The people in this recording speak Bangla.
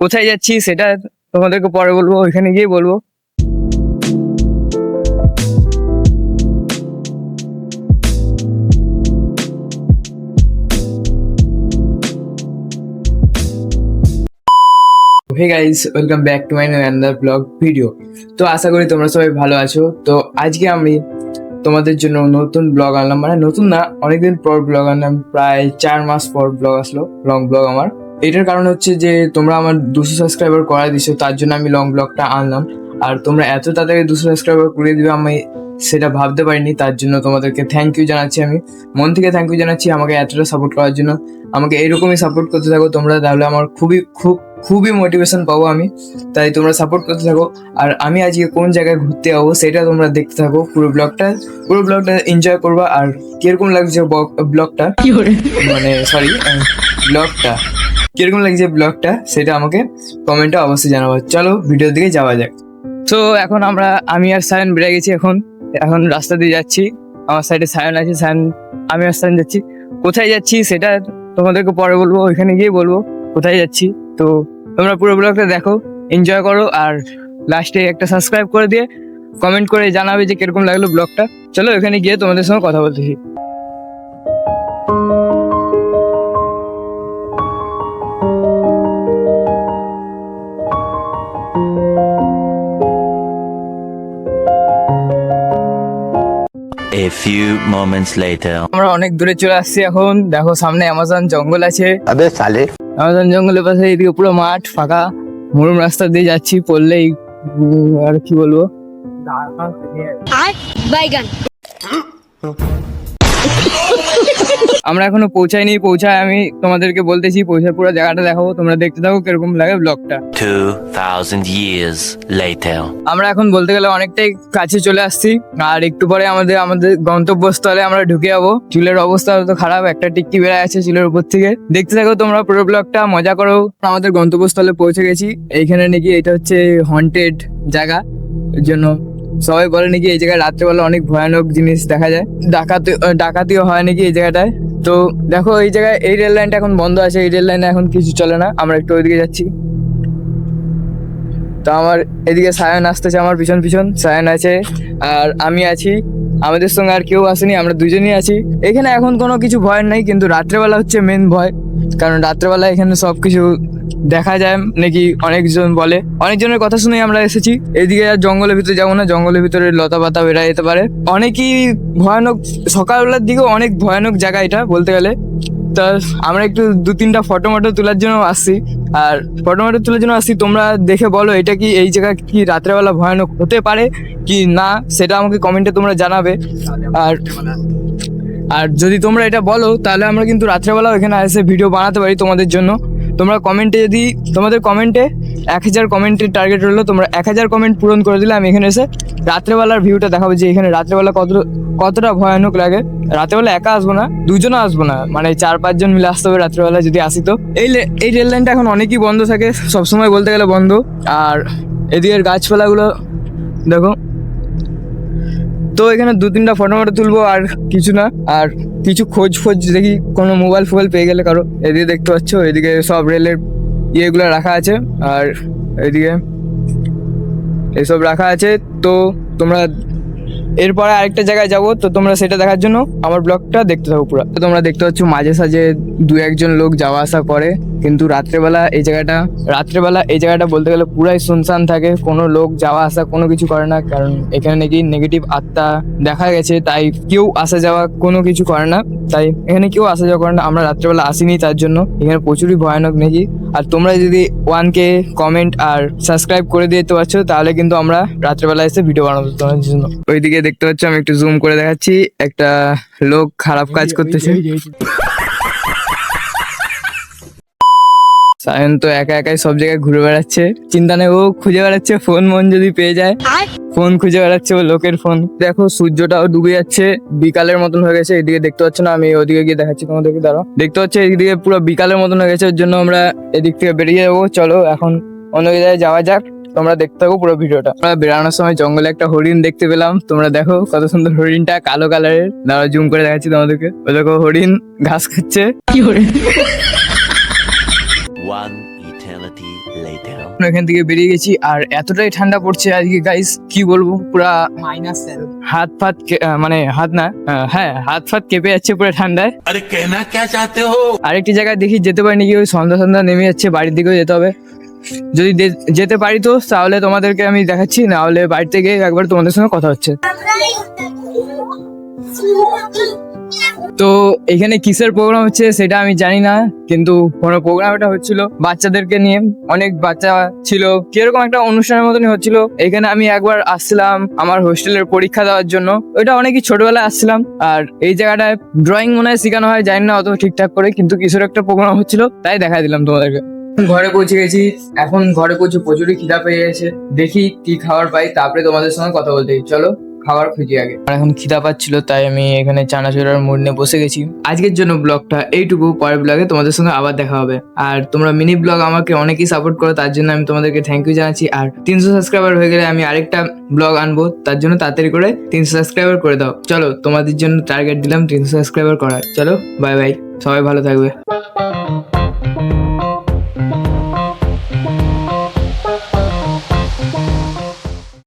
কোথায় যাচ্ছি সেটা তোমাদেরকে পরে বলবো, ওইখানে গিয়ে বলবো। Hey guys, welcome back to my another vlog video. তো আশা করি তোমরা সবাই ভালো আছো। তো আজকে আমি তোমাদের জন্য নতুন ব্লগ আনলাম, মানে নতুন না, অনেকদিন পর ব্লগ আনলাম, প্রায় 4 মাস পর ব্লগ আসলো, লং ব্লগ আমার। এটার কারণ হচ্ছে যে তোমরা আমার 200 সাবস্ক্রাইবার করাই দিছো, তার জন্য আমি লং ব্লগটা আনলাম। আর তোমরা এত তাড়াতাড়ি 200 সাবস্ক্রাইবার করে দিবে আমি সেটা ভাবতে পারিনি, তার জন্য তোমাদেরকে থ্যাংক ইউ জানাচ্ছি। আমি মন থেকে থ্যাংক ইউ জানাচ্ছি আমাকে এতটা সাপোর্ট করার জন্য। আমাকে এইরকমই সাপোর্ট করতে থাকো তোমরা, তাহলে আমার খুবই মোটিভেশন পাবো আমি। তাই তোমরা সাপোর্ট করতে থাকো। আর আমি আজকে কোন জায়গায় ঘুরতে যাবো সেটা তোমরা দেখতে থাকো। পুরো ব্লগটা এনজয় করবা। আর কিরকম লাগছে ব্লগটা, মানে সরি ব্লগটা কিরকম লাগছে ব্লগটা সেটা আমাকে কমেন্টে অবশ্যই জানাবো। চলো ভিডিওর দিকে যাওয়া যাক। তো এখন আমি আর সায়ন বেড়ে গেছি, এখন রাস্তা দিয়ে যাচ্ছি। আমার সাইডে সায়ন আছে, আমি আর সায়ন যাচ্ছি। কোথায় যাচ্ছি সেটা তোমাদেরকে পরে বলবো, ওইখানে গিয়ে বলবো কোথায় যাচ্ছি। তো তোমরা পুরো ব্লগটা দেখো, এনজয় করো, আর লাস্টে একটা সাবস্ক্রাইব করে দিয়ে কমেন্ট করে জানাবে যে কিরকম লাগলো ব্লগটা। চলো ওখানে গিয়ে তোমাদের সঙ্গে কথা বলতেছি। A few moments later. আমরা অনেক দূরে চলে আসছি এখন। দেখো সামনে অ্যামাজন জঙ্গল আছে। अबे साले অ্যামাজন জঙ্গলের পাশে এদিকে পুরো মাঠ ফাঁকা, মুরুম রাস্তা দিয়ে যাচ্ছি, পড়লেই আর কি বলবো। আমরা এখনো পৌঁছাইনি, আমি তোমাদেরকে বলতেছি, পৌঁছার পুরো জায়গাটা দেখাবো, তোমরা দেখতে থাকো কিরকম লাগে ব্লগটা। 2000 years later. আমরা এখন বলতে গেলে অনেকটাই কাছে চলে আসছি, আর একটু পরে আমাদের গন্তব্যস্থলে আমরা ঢুকে যাবো। চুলের অবস্থা তো খারাপ, একটা টিক্কি বেড়ে আছে চুলের উপর থেকে। দেখতে থাকো তোমরা পুরো ব্লগটা, মজা করো। আমাদের গন্তব্যস্থলে পৌঁছে গেছি। এইখানে নাকি এটা হচ্ছে হন্টেড জায়গা, এর জন্য সবাই বলে নাকি এই জায়গায় রাত্রেবেলা অনেক ভয়ানক জিনিস দেখা যায়, ডাকাতিও হয় নাকি এই জায়গাটায়। তো দেখো এই জায়গায় এই রেল লাইনটা এখন বন্ধ আছে, এই রেল লাইনে এখন কিছু চলে না। আমরা একটু ওইদিকে যাচ্ছি। তো আমার এদিকে সায়ন আসতেছে, আমার পিছন সায়ন আছে আর আমি আছি। আমাদের সঙ্গে আর কেউ আসেনি, আমরা দুজনই আছি। এখানে এখন কোনো কিছু ভয় নেই, কিন্তু রাত্রেবেলা হচ্ছে মেন ভয়। কারণ রাত্রেবেলা এখানে সবকিছু দেখা যায় নাকি অনেকজন বলে, অনেকজনের কথা শুনেই আমরা এসেছি। এদিকে আর জঙ্গলের ভিতরে যাবো না, জঙ্গলের ভিতরে লতা পাতা বেড়া যেতে পারে, অনেকই ভয়ানক। সকালবেলার দিকেও অনেক ভয়ানক জায়গা এটা বলতে গেলে। তা আমরা একটু 2-3টা ফটো তোলার জন্য আসছি, আর ফটো তোলার জন্য আসছি। তোমরা দেখে বলো এটা কি, এই জায়গা কি রাত্রেবেলা ভয়ানক হতে পারে কি না, সেটা আমাকে কমেন্টে তোমরা জানাবে। আর যদি তোমরা এটা বলো তাহলে আমরা কিন্তু রাত্রেবেলাও এখানে এসে ভিডিও বানাতে পারি তোমাদের জন্য। তোমরা কমেন্টে যদি তোমাদের কমেন্টে 1000 কমেন্টের টার্গেট রইলো, তোমরা 1000 কমেন্ট পূরণ করে দিলে আমি এখানে এসে রাত্রেবেলার ভিউটা দেখাবো, যে এখানে রাত্রেবেলা কতটা ভয়ানক লাগে। রাত্রেবেলা একা আসবো না, দুজনও আসবো না, মানে 4-5 জন মিলে আসতে হবে রাত্রেবেলা যদি আসি। তো এই রেল লাইনটা এখন অনেকই বন্ধ থাকে, সবসময় বলতে গেলে বন্ধ। আর এদিকের গাছপালাগুলো দেখো। তো এখানে 2-3টা ফটো তুলবো, আর কিছু না। আর কিছু খোঁজ দেখি কোনো মোবাইল পেয়ে গেলে কারো। এদিকে দেখতে পাচ্ছ, এদিকে সব রেলের ইয়েগুলো রাখা আছে, আর এদিকে এসব রাখা আছে। তো তোমরা এরপরে আরেকটা জায়গায় যাবো, তো তোমরা সেটা দেখার জন্য আমার ব্লগটা দেখতে থাকো পুরো। তো তোমরা দেখতে পাচ্ছ মাঝে সাঝে 2-1 লোক যাওয়া আসা করে, কিন্তু রাত্রেবেলা এই জায়গাটা বলতে গেলে পুরাই শুনশান থাকে, কোনো লোক যাওয়া আসা কোনো কিছু করে না। কারণ এখানে নাকি নেগেটিভ আত্মা দেখা গেছে, তাই কেউ আসা যাওয়া কোনো কিছু করে না, তাই এখানে কেউ আসা যাওয়া করে না। আমরা রাত্রেবেলা আসিনি, তার জন্য এখানে প্রচুরই ভয়ানক নাকি। আর তোমরা যদি 1K কমেন্ট আর সাবস্ক্রাইব করে দিতে পারছো, তাহলে কিন্তু আমরা রাত্রেবেলা এসে ভিডিও বানাবো তোমাদের জন্য। ওইদিকে দেখতে পাচ্ছ, আমি একটু জুম করে দেখাচ্ছি, একটা লোক খারাপ কাজ করতেছে। সায়ন তো একাই সব জায়গায় ঘুরে বেড়াচ্ছে, চিন্তা নেই, ও খুঁজে বেড়াচ্ছে ফোন যদি পেয়ে যায়, ফোন খুঁজে বেড়াচ্ছে ও, লোকের ফোন। দেখো সূর্যটাও ডুবে যাচ্ছে, বিকালের মতন হয়ে গেছে। এদিকে দেখতে পাচ্ছ না, আমি ওদিকে গিয়ে দেখাচ্ছি তোমাদেরকে, দাঁড়াও। দেখতে পাচ্ছ এদিকে পুরো বিকালের মতন হয়ে গেছে, ওর জন্য আমরা এদিক থেকে বেরিয়ে যাবো। চলো এখন অন্য জায়গায় যাওয়া যাক, তোমরা দেখতে থাকো পুরো ভিডিওটা। আমরা বেড়ানোর সময় জঙ্গলে একটা হরিণ দেখতে পেলাম, তোমরা দেখো কত সুন্দর হরিণটা, কালো কালারের। দাঁড়াও জুম করে দেখাচ্ছি তোমাদেরকে, ওই দেখো হরিণ ঘাস খাচ্ছে। One eternity later. আমরা এখান থেকে বেরিয়ে গেছি আর এতটাই ঠান্ডা পড়ছে আজকে গাইস, কি বলবো, পুরা হাত ফাত মানে হাত না, হ্যাঁ হাত ফাত কেঁপে যাচ্ছে পুরো ঠান্ডায়। अरे कहना क्या चाहते हो? আরেকটি জায়গায় দেখি যেতে পারি নাকি, ওই সন্ধ্যা সন্ধ্যা নেমে যাচ্ছে, বাড়ির দিকেও যেতে হবে। যদি যেতে পারি তো তাহলে তোমাদেরকে আমি দেখাচ্ছি, না হলে বাড়ি থেকে একবার তোমাদের সঙ্গে কথা হচ্ছে। তো এখানে কিসের প্রোগ্রাম হচ্ছে সেটা আমি জানি না, কিন্তু কোনো প্রোগ্রাম এটা হচ্ছিল বাচ্চাদেরকে নিয়ে, অনেক বাচ্চা ছিল, কিরকম একটা অনুষ্ঠানের মতনই হচ্ছিল। এখানে আমি একবার আসছিলাম আমার হোস্টেলের পরীক্ষা দেওয়ার জন্য, ওইটা অনেকই ছোটবেলায় আসছিলাম। আর এই জায়গাটায় ড্রয়িং মনে হয় শেখানো হয়, জানি না অত ঠিকঠাক করে, কিন্তু কিসের একটা প্রোগ্রাম হচ্ছিল তাই দেখাই দিলাম তোমাদেরকে। ঘরে পৌঁছে গেছি, এখন ঘরে পৌঁছে প্রচুরই খিদা পেয়ে গেছে, দেখি কি খাবার পাই তারপরে তোমাদের সঙ্গে কথা বলতে। চলো খাবার খুঁজি আগে। আর এখন খিদা পাচ্ছিল তাই আমি এখানে চানাচুরার মুড নিয়ে বসে গেছি। আজকের জন্য ব্লগটা এইটুকু, পরের ব্লগে তোমাদের সঙ্গে আবার দেখা হবে। আর তোমরা মিনি ব্লগ আমাকে অনেকেই সাপোর্ট করো, তার জন্য আমি তোমাদেরকে থ্যাংক ইউ জানাচ্ছি। আর 300 সাবস্ক্রাইবার হয়ে গেলে আমি আরেকটা ব্লগ আনবো, তার জন্য তাড়াতাড়ি করে 300 সাবস্ক্রাইবার করে দাও। চলো তোমাদের জন্য টার্গেট দিলাম 300 সাবস্ক্রাইবার করার। চলো বাই বাই, সবাই ভালো থাকবে।